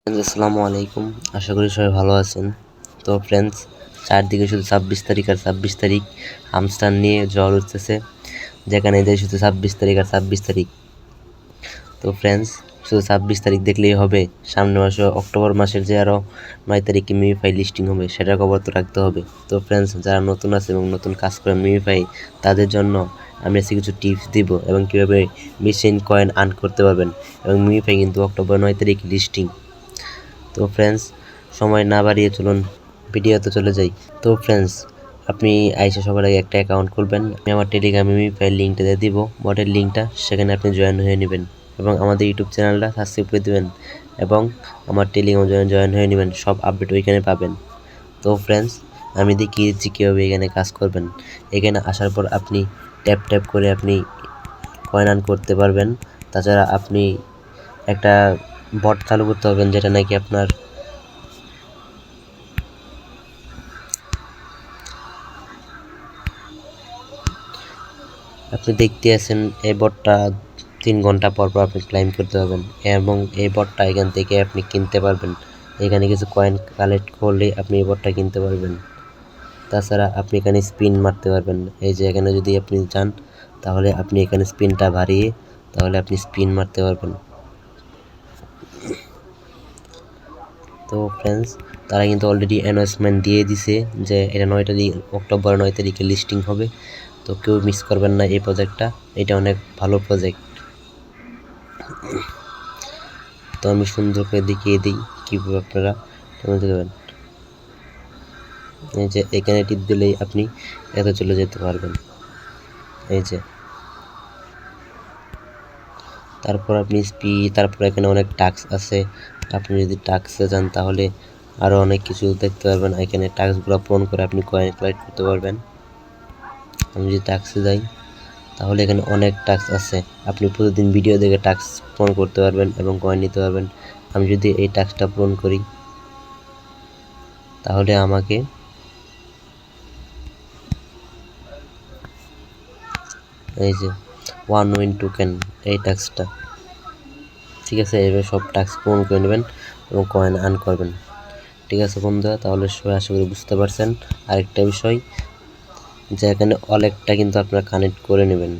আসসালামু আলাইকুম, আশা করি সবাই ভালো আছেন। তো ফ্রেন্ডস, চারদিকে শুধু 26 তারিখ আর 26 তারিখ, হামস্টার নিয়ে ঝড় উঠতেছে। যেখানে দেয় শুধু 26 তারিখ আর 26 তারিখ। তো ফ্রেন্ডস, শুধু 26 তারিখ দেখলেই হবে? সামনের মাসে অক্টোবর মাসের যে আরও 9 তারিখে মিমিফাই লিস্টিং হবে, সেটার খবর তো রাখতে হবে। তো ফ্রেন্ডস, যারা নতুন আছে এবং নতুন কাজ করে মিমিফাই, তাদের জন্য আমি আজকে কিছু টিপস দিব এবং কীভাবে মেশিন কয়েন আর্ন করতে পারবেন। এবং মিমিফাই কিন্তু অক্টোবর 9 তারিখ লিস্টিং। তো ফ্রেন্ডস, সময় না বাড়িয়ে চলুন ভিডিওতে চলে যাই। তো ফ্রেন্ডস, আপনি আইসা সবার আগে একটা অ্যাকাউন্ট খুলবেন। আমি আমার টেলিগ্রাম মিমিফাই লিঙ্কটা দিয়ে দিব, বটের লিঙ্কটা, সেখানে আপনি জয়েন হয়ে নেবেন এবং আমাদের ইউটিউব চ্যানেলটা সাবস্ক্রাইব করে দেবেন এবং আমার টেলিগ্রাম জয়েন হয়ে নেবেন। সব আপডেট ওইখানে পাবেন। তো ফ্রেন্ডস, আমি দেখিয়ে দিচ্ছি কীভাবে এখানে কাজ করবেন। এখানে আসার পর আপনি ট্যাপ ট্যাপ করে আপনি কয়েন আর্ন করতে পারবেন। তাছাড়া আপনি একটা বট চালু করতে পারবেন, যেটা নাকি আপনার আপনি দেখতে আছেন। এই বটটা 3 ঘন্টা পর পর আপনি ক্লাইম করতে পারবেন এবং এই বটটা এখান থেকে আপনি কিনতে পারবেন। এখানে কিছু কয়েন কালেক্ট করলে আপনি এই বটটা কিনতে পারবেন। তাছাড়া আপনি এখানে স্পিন মারতে পারবেন। এই যে এখানে যদি আপনি চান, তাহলে আপনি এখানে স্পিনটা বাড়িয়ে তাহলে আপনি স্পিন মারতে পারবেন। তো ফ্রেন্ডস, তারা কিন্তু অলরেডি অ্যানাউন্সমেন্ট দিয়ে দিছে যে এটা অক্টোবর 9 তারিখে লিস্টিং হবে। তো কেউ মিস করবেন না এই প্রজেক্টটা, এটা অনেক ভালো প্রজেক্ট। তো আমি সুন্দর করে দেখিয়ে দিই কীভাবে আপনারা বুঝতে পারবেন। এই যে এখানে টিপ দিলেই আপনি এতে চলে যেতে পারবেন। এই যে তারপর আপনি তারপর এখানে অনেক টাস্ক আছে। আপনি যদি টাস্কে যান তাহলে আরও অনেক কিছু দেখতে পারবেন। এখানে টাস্কগুলো পূরণ করে আপনি কয়েন কালেক্ট করতে পারবেন। আমি যদি টাস্কে যাই, তাহলে এখানে অনেক টাস্ক আছে। আপনি প্রতিদিন ভিডিও দেখে টাস্ক পূরণ করতে পারবেন এবং কয়েন নিতে পারবেন। আমি যদি এই টাস্কটা পূরণ করি, তাহলে আমাকে এই যে 1 উইন টোকেন, এই টাস্কটা, ঠিক আছে, এভাবে সব টাস্ক পূরণ করে নেবেন এবং কয়েন আর্ন করবেন। ঠিক আছে বন্ধুরা, তাহলে সবাই আশা করি বুঝতে পারছেন। আরেকটা বিষয়, যে এখানে ওয়ালেটটা কিন্তু আপনারা কানেক্ট করে নেবেন।